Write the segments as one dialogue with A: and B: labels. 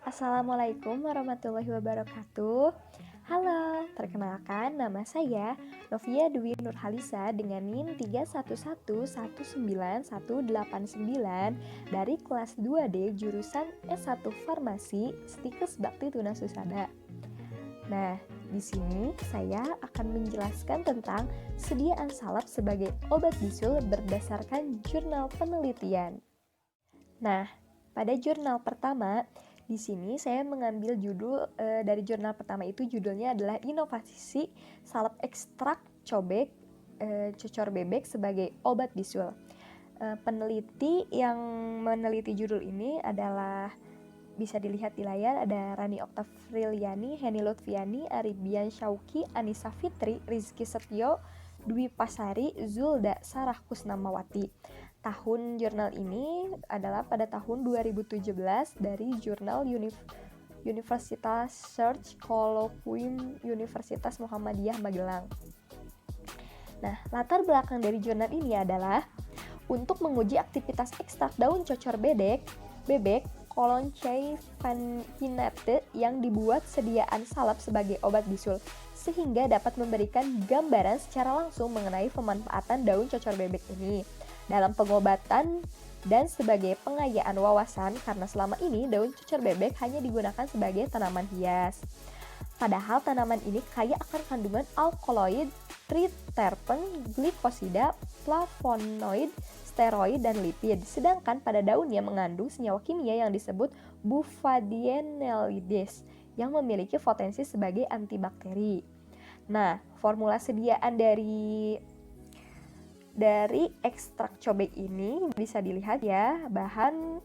A: Assalamualaikum warahmatullahi wabarakatuh. Halo, perkenalkan nama saya Novia Dwi Nurhalisa dengan NIM 311191189 dari kelas 2D jurusan S1 Farmasi Stikes Bakti Tunasusada. Nah, di sini saya akan menjelaskan tentang sediaan salep sebagai obat bisul berdasarkan jurnal penelitian. Nah, pada jurnal pertama, di sini saya mengambil judul dari jurnal pertama itu judulnya adalah Inovasi Salep Ekstrak Cocor Bebek sebagai Obat Bisul. Peneliti yang meneliti judul ini adalah bisa dilihat di layar ada Rani Oktavrilyani, Heni Lutfiani, Aribian Syauki, Anissa Fitri, Rizky Setio, Dwi Pasari, Zulda Sarah Kusnamawati. Tahun jurnal ini adalah pada tahun 2017 dari jurnal Universitas Search Colloquium Universitas Muhammadiyah Magelang. Nah, latar belakang dari jurnal ini adalah untuk menguji aktivitas ekstrak daun cocor bebek Colonchei pinnate yang dibuat sediaan salep sebagai obat bisul, sehingga dapat memberikan gambaran secara langsung mengenai pemanfaatan daun cocor bebek ini dalam pengobatan dan sebagai pengayaan wawasan, karena selama ini daun cocor bebek hanya digunakan sebagai tanaman hias. Padahal tanaman ini kaya akan kandungan alkaloid, triterpen, glikosida, flavonoid, steroid, dan lipid. Sedangkan pada daunnya mengandung senyawa kimia yang disebut bufadienolides yang memiliki potensi sebagai antibakteri. Nah, formula sediaan dari ekstrak cobek ini bisa dilihat ya, bahan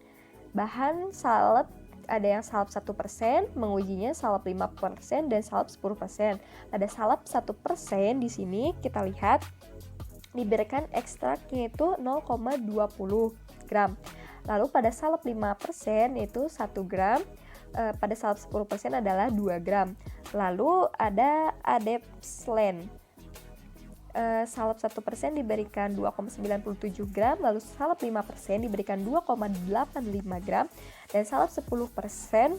A: salep ada yang salep 1%, mengujinya salep 5% dan salep 10%. Pada salep 1% di sini kita lihat diberikan ekstraknya itu 0,20 gram. Lalu pada salep 5% itu 1 gram, pada salep 10% adalah 2 gram. Lalu ada adepslen. Salep 1% diberikan 2,97 gram, lalu salep 5% diberikan 2,85 gram, dan salep 10%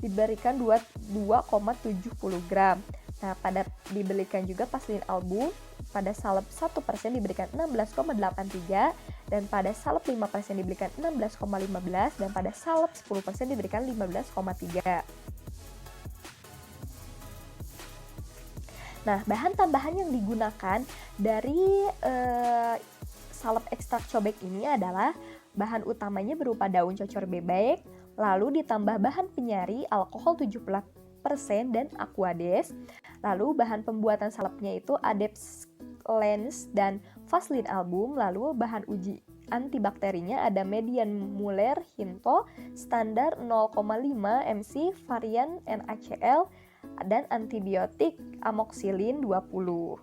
A: diberikan 2,70 gram. Nah, diberikan juga paslin album, pada salep 1% diberikan 16,83, dan pada salep 5% diberikan 16,15, dan pada salep 10% diberikan 15,3. Nah, bahan tambahan yang digunakan dari salep ekstrak cobek ini adalah bahan utamanya berupa daun cocor bebek, lalu ditambah bahan penyari alkohol 70% dan aquades. Lalu bahan pembuatan salepnya itu adepsclens dan vaselin album. Lalu bahan uji antibakterinya ada median Muller Hinto standar 0,5 mc varian NaCl dan antibiotik amoxicillin 20.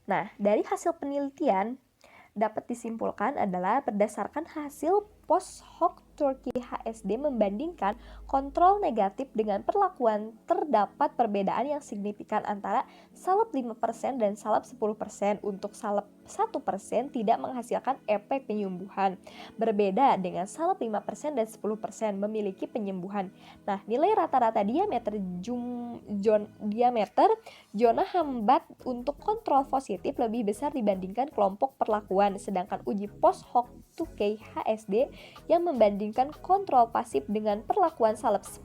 A: Nah, dari hasil penelitian dapat disimpulkan adalah berdasarkan hasil post hoc Turki HSD membandingkan kontrol negatif dengan perlakuan, terdapat perbedaan yang signifikan antara salep 5% dan salep 10%. Untuk salep 1% tidak menghasilkan efek penyembuhan, berbeda dengan salep 5% dan 10% memiliki penyembuhan. Nah, nilai rata-rata diameter zona hambat untuk kontrol positif lebih besar dibandingkan kelompok perlakuan, sedangkan uji post hoc Turki HSD yang membandingkan kontrol pasif dengan perlakuan salep 10%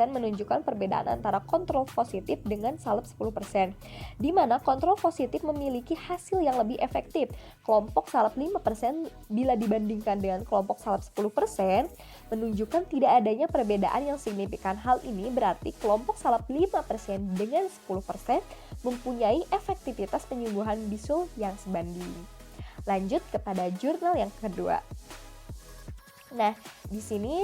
A: menunjukkan perbedaan antara kontrol positif dengan salep 10%, di mana kontrol positif memiliki hasil yang lebih efektif. Kelompok salep 5% bila dibandingkan dengan kelompok salep 10% menunjukkan tidak adanya perbedaan yang signifikan. Hal ini berarti kelompok salep 5% dengan 10% mempunyai efektivitas penyembuhan bisul yang sebanding. Lanjut kepada jurnal yang kedua. Nah, di sini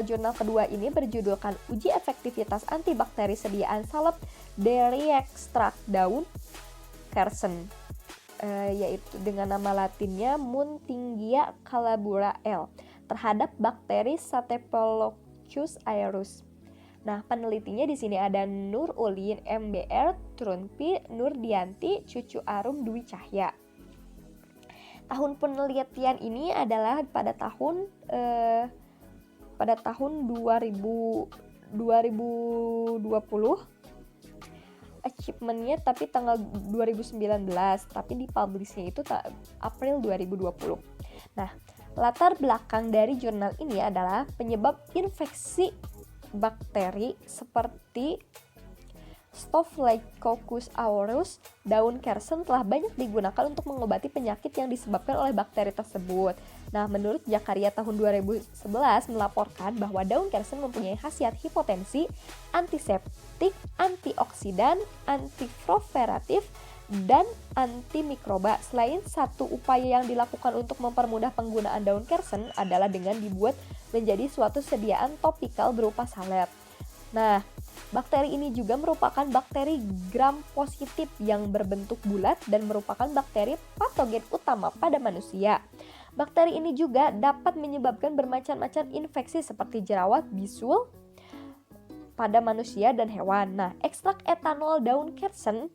A: jurnal kedua ini berjudulkan Uji Efektivitas Antibakteri Sediaan Salep dari Ekstrak Daun Quercen, yaitu dengan nama latinnya Muntingia calabura L terhadap bakteri Staphylococcus aureus. Nah, penelitinya di sini ada Nur Ulin, MBR, Trunpi, Nurdianti, Cucu Arum, Dwi Cahya. Tahun penelitian ini adalah pada tahun pada tahun 2020. Achievementnya tapi tanggal 2019, tapi dipublishnya itu April 2020. Nah, latar belakang dari jurnal ini adalah penyebab infeksi bakteri seperti Staphylococcus aureus daun kersen telah banyak digunakan untuk mengobati penyakit yang disebabkan oleh bakteri tersebut. Nah, menurut Zakaria tahun 2011 melaporkan bahwa daun kersen mempunyai khasiat hipotensi, antiseptik, antioksidan, antiproliferatif, dan antimikroba. Selain satu upaya yang dilakukan untuk mempermudah penggunaan daun kersen adalah dengan dibuat menjadi suatu sediaan topikal berupa salep. Nah, bakteri ini juga merupakan bakteri gram positif yang berbentuk bulat dan merupakan bakteri patogen utama pada manusia. Bakteri ini juga dapat menyebabkan bermacam-macam infeksi seperti jerawat, bisul pada manusia dan hewan. Nah, ekstrak etanol daun kersen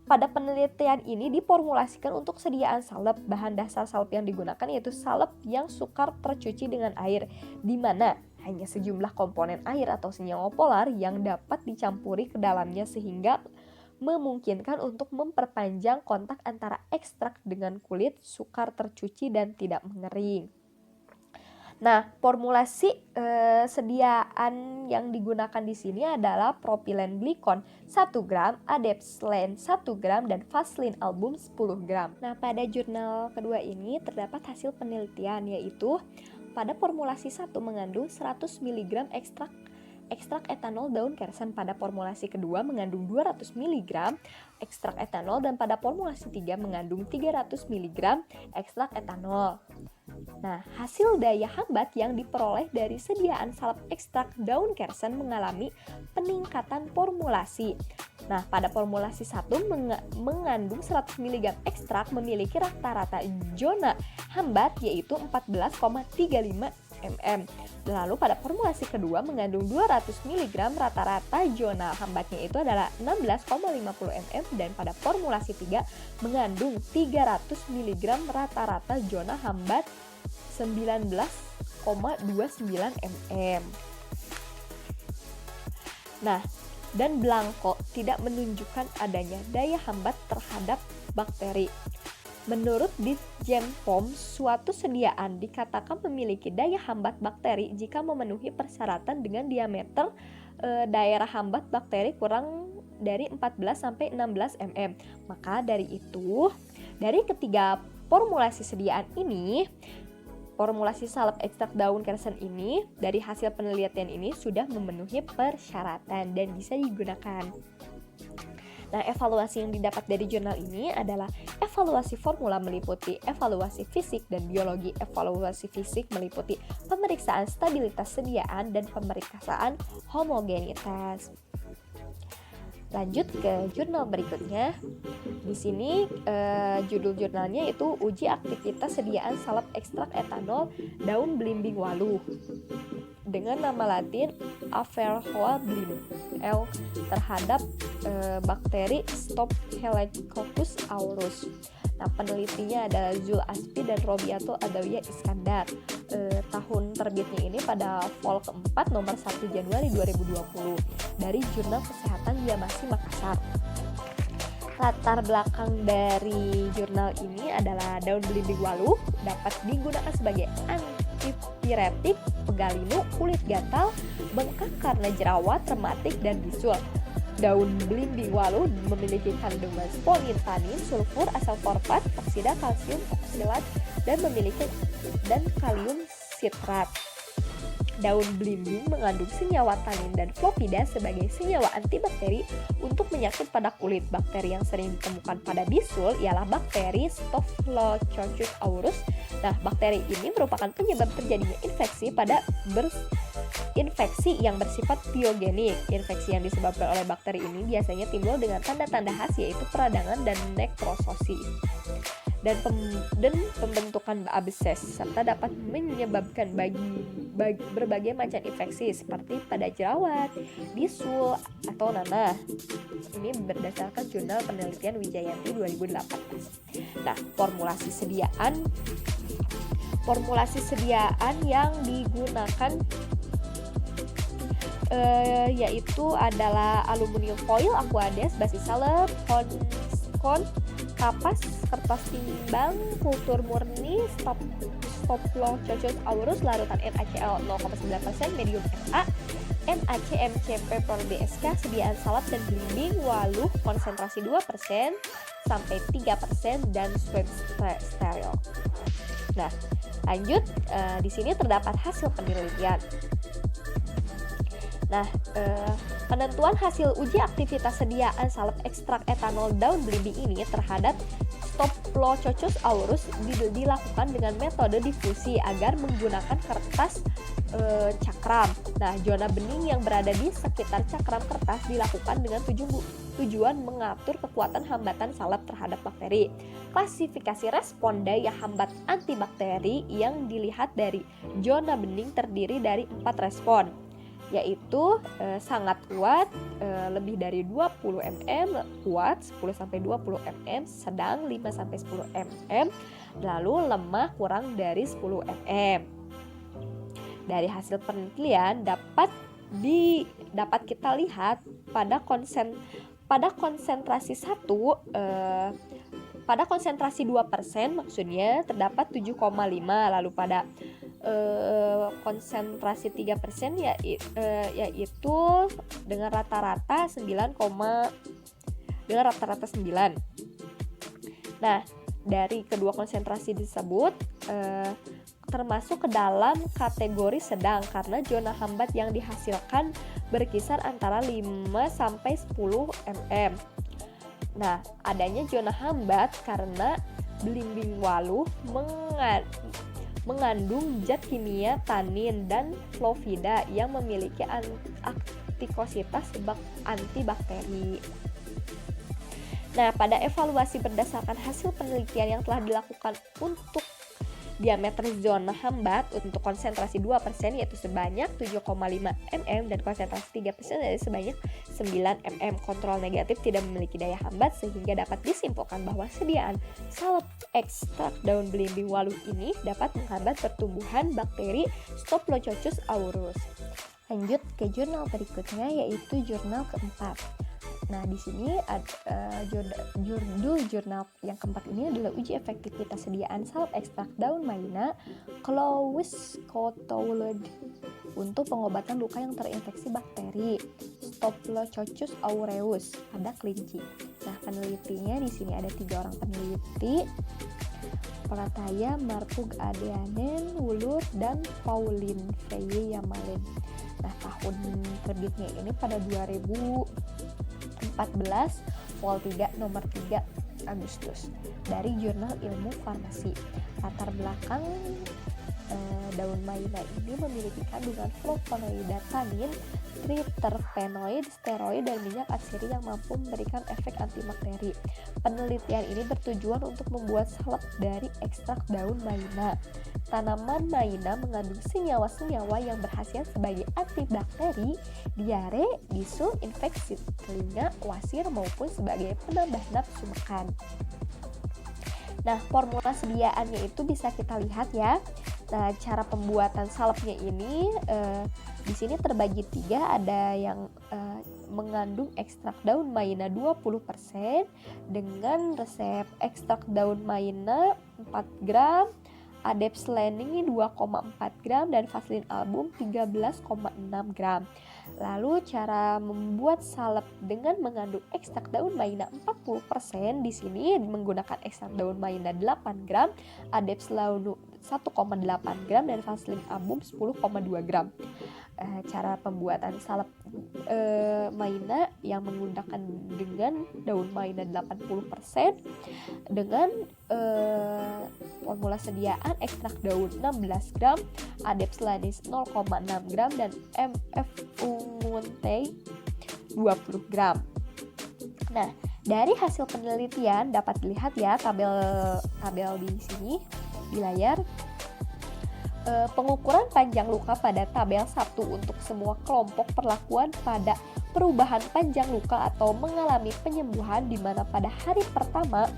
A: pada penelitian ini diformulasikan untuk sediaan salep. Bahan dasar salep yang digunakan yaitu salep yang sukar tercuci dengan air, di mana hanya sejumlah komponen air atau senyawa polar yang dapat dicampuri ke dalamnya sehingga memungkinkan untuk memperpanjang kontak antara ekstrak dengan kulit, sukar tercuci dan tidak mengering. Nah, formulasi sediaan yang digunakan di sini adalah propilen glikon 1 gram, adepslen 1 gram, dan vaselin album 10 gram. Nah, pada jurnal kedua ini terdapat hasil penelitian yaitu pada formulasi 1 mengandung 100 mg ekstrak etanol daun kersen, pada formulasi kedua mengandung 200 mg ekstrak etanol, dan pada formulasi 3 mengandung 300 mg ekstrak etanol. Nah, hasil daya hambat yang diperoleh dari sediaan salep ekstrak daun kersen mengalami peningkatan formulasi. Nah, pada formulasi 1 mengandung 100 mg ekstrak memiliki rata-rata zona hambat yaitu 14,35 mm. Lalu pada formulasi kedua mengandung 200 mg rata-rata zona hambatnya itu adalah 16,50 mm, dan pada formulasi 3 mengandung 300 mg rata-rata zona hambat 19,29 mm. Nah, dan Blanco tidak menunjukkan adanya daya hambat terhadap bakteri. Menurut Ditjen POM, suatu sediaan dikatakan memiliki daya hambat bakteri jika memenuhi persyaratan dengan diameter daerah hambat bakteri kurang dari 14-16 mm. Maka dari itu, dari ketiga formulasi sediaan ini, formulasi salep ekstrak daun kersen ini dari hasil penelitian ini sudah memenuhi persyaratan dan bisa digunakan. Nah, evaluasi yang didapat dari jurnal ini adalah evaluasi formula meliputi evaluasi fisik dan biologi. Evaluasi fisik meliputi pemeriksaan stabilitas sediaan dan pemeriksaan homogenitas. Lanjut ke jurnal berikutnya. Di sini judul jurnalnya itu uji aktivitas sediaan salep ekstrak etanol daun belimbing waluh dengan nama latin Averrhoa blim L terhadap bakteri Staphylococcus aureus. Nah, penelitinya adalah Zul Aspi dan Robiato Adawiyah Iskandar. Tahun terbitnya ini pada vol keempat nomor 1 Januari 2020 dari Jurnal Kesehatan Diamasi Makassar. Latar belakang dari jurnal ini adalah daun belimbing waluh dapat digunakan sebagai antipiretik, pegalinu, kulit gatal, bengkak karena jerawat, rematik, dan bisul. Daun belimbing waluh memiliki kandungan spolin, tanin, sulfur, asam forfat, oksida, kalsium oksilat, dan kalium sitrat. Daun belimbing mengandung senyawa tanin dan flopida sebagai senyawa antibakteri untuk penyakit pada kulit. Bakteri yang sering ditemukan pada bisul ialah bakteri Staphylococcus aureus. Nah, bakteri ini merupakan penyebab terjadinya infeksi infeksi yang bersifat biogenik. Infeksi yang disebabkan oleh bakteri ini biasanya timbul dengan tanda-tanda khas yaitu peradangan dan nekrososis. dan pembentukan abses, serta dapat menyebabkan berbagai macam infeksi seperti pada jerawat, bisul, atau nanah. Ini berdasarkan jurnal penelitian Wijayanti 2018. Nah, formulasi sediaan yang digunakan yaitu adalah aluminium foil, aquades, basis salep, kapas, kertas timbang, kultur murni, Staphylococcus aureus, larutan NaCl 0,9%, medium Na, NaCmCp per BSK, sediaan salep dan belimbing, waluh konsentrasi 2% sampai 3%, dan swab steril. Nah, lanjut, di sini terdapat hasil penelitian. Nah, penentuan hasil uji aktivitas sediaan salep ekstrak etanol daun belimbing ini terhadap Staphylococcus aureus dilakukan dengan metode difusi agar menggunakan kertas cakram. Nah, zona bening yang berada di sekitar cakram kertas dilakukan dengan tujuan mengatur kekuatan hambatan salep terhadap bakteri. Klasifikasi respon daya hambat antibakteri yang dilihat dari zona bening terdiri dari 4 respon, yaitu sangat kuat, lebih dari 20 mm, kuat 10-20 mm, sedang 5-10 mm, lalu lemah kurang dari 10 mm. Dari hasil penelitian dapat kita lihat pada konsentrasi 1, pada konsentrasi 2% maksudnya terdapat 7,5, lalu pada konsentrasi 3% yaitu dengan rata-rata 9. Nah, dari kedua konsentrasi tersebut termasuk ke dalam kategori sedang karena zona hambat yang dihasilkan berkisar antara 5-10 mm. Nah, adanya zona hambat karena belimbing waluh mengandung zat kimia tanin dan flovida yang memiliki aktikositas antibakteri. Nah, pada evaluasi berdasarkan hasil penelitian yang telah dilakukan untuk diameter zona hambat untuk konsentrasi 2% yaitu sebanyak 7,5 mm dan konsentrasi 3% yaitu sebanyak 9 mm. Kontrol negatif tidak memiliki daya hambat sehingga dapat disimpulkan bahwa sediaan salep ekstrak daun belimbing waluh ini dapat menghambat pertumbuhan bakteri Staphylococcus aureus. Lanjut ke jurnal berikutnya yaitu jurnal keempat. Nah, di sini jurnal yang keempat ini adalah uji efektivitas sediaan salep ekstrak daun maina Clovis Cotoulet untuk pengobatan luka yang terinfeksi bakteri Staphylococcus aureus pada kelinci. Nah, penelitinya di sini ada 3 orang peneliti, Prataya Marpug Adeanen Wulur dan Pauline Freye Yamalin. Nah, tahun terbitnya ini pada 2014, vol 3 nomor 3 Agustus dari Jurnal Ilmu Farmasi. Latar belakang daun maina ini memiliki kandungan flavonoida, tanin, triterpenoid, steroid, dan minyak atsiri yang mampu memberikan efek antibakteri. Penelitian ini bertujuan untuk membuat salep dari ekstrak daun maina. Tanaman maina mengandung senyawa-senyawa yang berkhasiat sebagai antibakteri, diare, bisul, infeksi telinga, wasir, maupun sebagai penambah nafsu makan. Nah, formula sediaannya itu bisa kita lihat ya. Nah, cara pembuatan salepnya ini di sini terbagi 3, ada yang mengandung ekstrak daun maina 20% dengan resep ekstrak daun maina 4 gram, adepslening 2,4 gram, dan vaselin album 13,6 gram. Lalu cara membuat salep dengan mengandung ekstrak daun maina 40%, di sini menggunakan ekstrak daun maina 8 gram, adepslening 1,8 gram, dan vaselin album 10,2 gram. Cara pembuatan salep maina yang menggunakan dengan daun maina 80% dengan formula sediaan ekstrak daun 16 gram, adepslening 0,6 gram, dan MF unguntei 20 gram. Nah, Dari hasil penelitian dapat dilihat ya tabel di sini di layar. Pengukuran panjang luka pada tabel 1 untuk semua kelompok perlakuan pada perubahan panjang luka atau mengalami penyembuhan, di mana pada hari pertama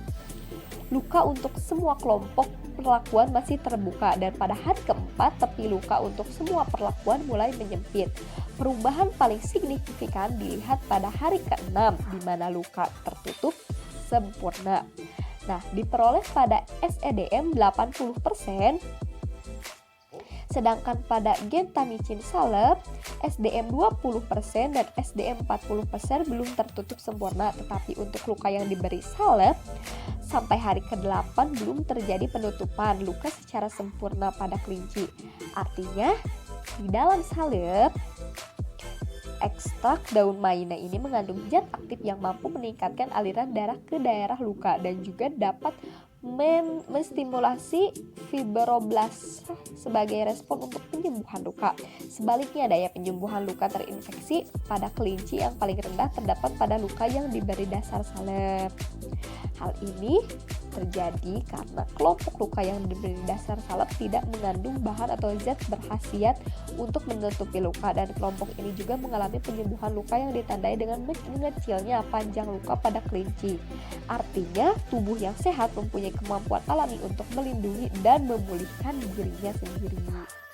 A: luka untuk semua kelompok perlakuan masih terbuka dan pada hari keempat tepi luka untuk semua perlakuan mulai menyempit. Perubahan paling signifikan dilihat pada hari ke-6 di mana luka tertutup sempurna. Nah, diperoleh pada SEDM 80%, sedangkan pada gentamicin salep SDM 20% dan SDM 40% belum tertutup sempurna, tetapi untuk luka yang diberi salep sampai hari ke-8 belum terjadi penutupan luka secara sempurna pada kelinci. Artinya di dalam salep ekstrak daun maina ini mengandung zat aktif yang mampu meningkatkan aliran darah ke daerah luka dan juga dapat menstimulasi fibroblast sebagai respon untuk penyembuhan luka. Sebaliknya, daya penyembuhan luka terinfeksi pada kelinci yang paling rendah terdapat pada luka yang diberi dasar salep. Hal ini terjadi karena kelompok luka yang diberi dasar salep tidak mengandung bahan atau zat berkhasiat untuk menutupi luka, dan kelompok ini juga mengalami penyembuhan luka yang ditandai dengan mengecilnya panjang luka pada kelinci. Artinya, tubuh yang sehat mempunyai kemampuan alami untuk melindungi dan memulihkan dirinya sendiri.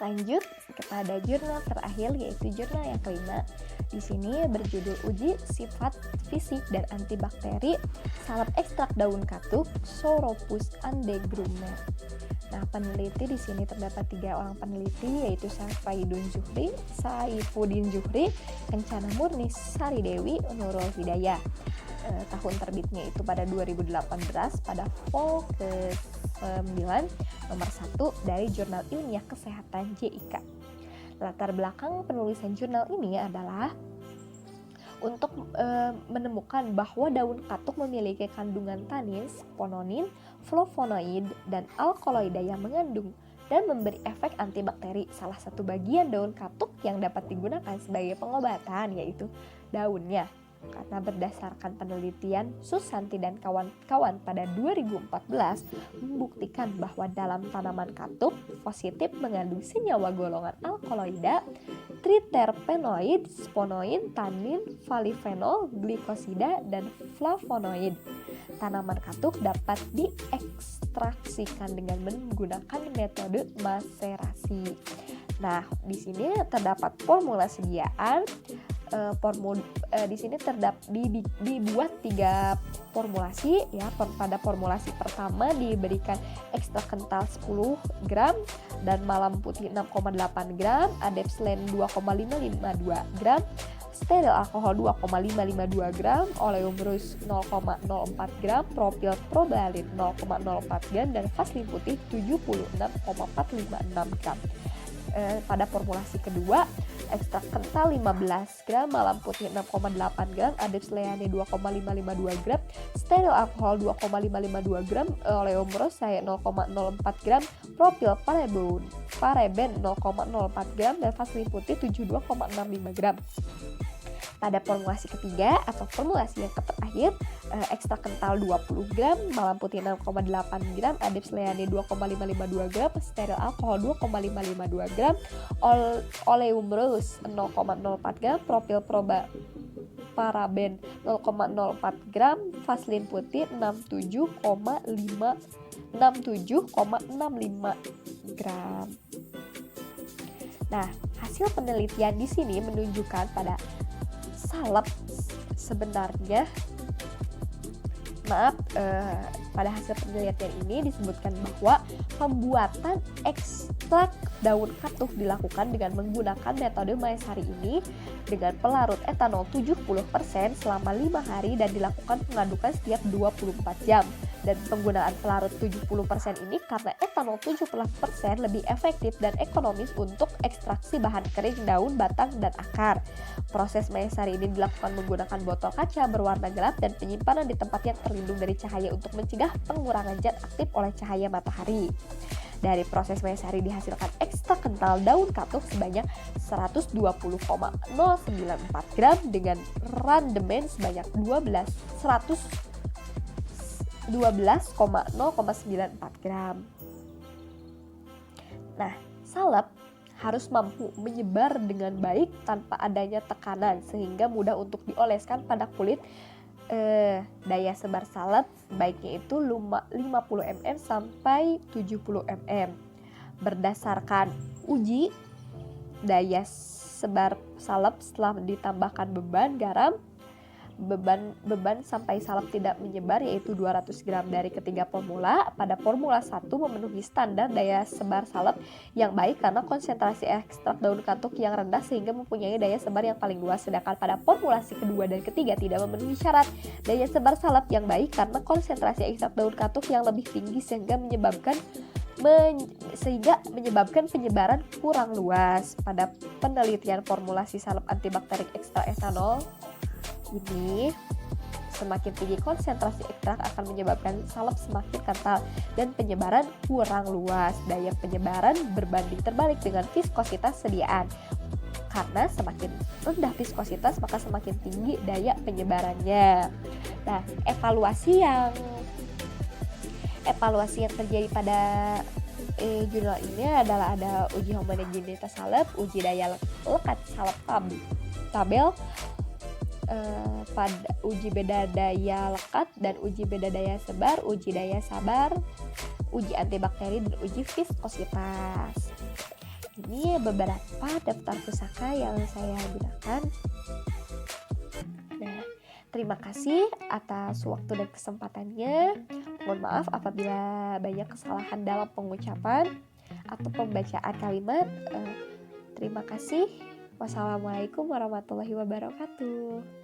A: Lanjut kepada jurnal terakhir, yaitu jurnal yang kelima. Di sini berjudul uji sifat fisik dan antibakteri salep ekstrak daun katuk Sauropus andegrummer. Nah, peneliti di sini terdapat 3 orang peneliti, yaitu Saifuddin Zuhri, Kencana Murni Saridewi, Nurul Hidayah. Tahun terbitnya itu pada 2018 pada vol ke-9 nomor 1 dari Jurnal Ilmiah Kesehatan JIK. Latar belakang penulisan jurnal ini adalah untuk menemukan bahwa daun katuk memiliki kandungan tanin, spononin, flavonoid, dan alkaloida yang mengandung dan memberi efek antibakteri. Salah satu bagian daun katuk yang dapat digunakan sebagai pengobatan yaitu daunnya. Karena berdasarkan penelitian Susanti dan kawan-kawan pada 2014 membuktikan bahwa dalam tanaman katuk positif mengandung senyawa golongan alkaloida, triterpenoid, sponoin, tanin, valifenol, glikosida, dan flavonoid. Tanaman katuk dapat diekstraksikan dengan menggunakan metode maserasi. Nah, di sini terdapat formula sediaan. Di sini dibuat 3 formulasi ya. Pada formulasi pertama diberikan ekstrak kental 10 gram dan malam putih 6,8 gram, adepslen 2,552 gram, steril alkohol 2,552 gram, oleum rus 0,04 gram, propil probalin 0,04 gram, dan vaselin putih 76,456 gram. Pada formulasi kedua, ekstrak kental 15 gram, malam putih 6,8 gram, adepsleane 2,552 gram, steril alkohol 2,552 gram, oleum rose 0,04 gram, propil paraben 0,04 gram, dan vaselin putih 72,65 gram. Pada formulasi ketiga atau formulasi yang terakhir, ekstrak kental 20 gram, malam putih 6,8 gram, adepsleane 2,552 gram, steril alkohol 2,552 gram, oleum rose 0,04 gram, propil paraben 0,04 gram, vaselin putih 67,65 gram. Nah, hasil penelitian di sini menunjukkan pada salep sebenarnya pada hasil penelitian ini disebutkan bahwa pembuatan ekstrak daun katuk dilakukan dengan menggunakan metode Maesari ini dengan pelarut etanol 70% selama 5 hari dan dilakukan pengadukan setiap 24 jam. Dan penggunaan pelarut 70% ini karena etanol 70% lebih efektif dan ekonomis untuk ekstraksi bahan kering daun, batang, dan akar. Proses Maesari ini dilakukan menggunakan botol kaca berwarna gelap dan penyimpanan di tempat yang terlindung dari cahaya untuk mencegah pengurangan zat aktif oleh cahaya matahari. Dari proses Maesari dihasilkan ekstrak kental daun katuk sebanyak 120,094 gram dengan randemen sebanyak 12,094 gram. Nah, salep harus mampu menyebar dengan baik tanpa adanya tekanan sehingga mudah untuk dioleskan pada kulit. Daya sebar salep baiknya itu 50 mm sampai 70 mm. Berdasarkan uji daya sebar salep setelah ditambahkan beban garam, beban sampai salep tidak menyebar yaitu 200 gram dari ketiga formula. Pada formula 1 memenuhi standar daya sebar salep yang baik karena konsentrasi ekstrak daun katuk yang rendah sehingga mempunyai daya sebar yang paling luas, sedangkan pada formulasi kedua dan ketiga tidak memenuhi syarat daya sebar salep yang baik karena konsentrasi ekstrak daun katuk yang lebih tinggi sehingga menyebabkan penyebaran kurang luas. Pada penelitian formulasi salep antibakterik ekstra etanol ini, semakin tinggi konsentrasi ekstrak akan menyebabkan salep semakin kental dan penyebaran kurang luas. Daya penyebaran berbanding terbalik dengan viskositas sediaan. Karena semakin rendah viskositas maka semakin tinggi daya penyebarannya. Nah, evaluasi yang terjadi pada jurnal ini adalah ada uji homogeneitas salep, uji daya lekat salep tabel, pada uji beda daya lekat dan uji beda daya sebar, uji daya sabar, uji antibakteri dan uji viskositas. Ini beberapa daftar pusaka yang saya gunakan. Nah, terima kasih atas waktu dan kesempatannya. Mohon maaf apabila banyak kesalahan dalam pengucapan atau pembacaan kalimat. Terima kasih. Wassalamualaikum warahmatullahi wabarakatuh.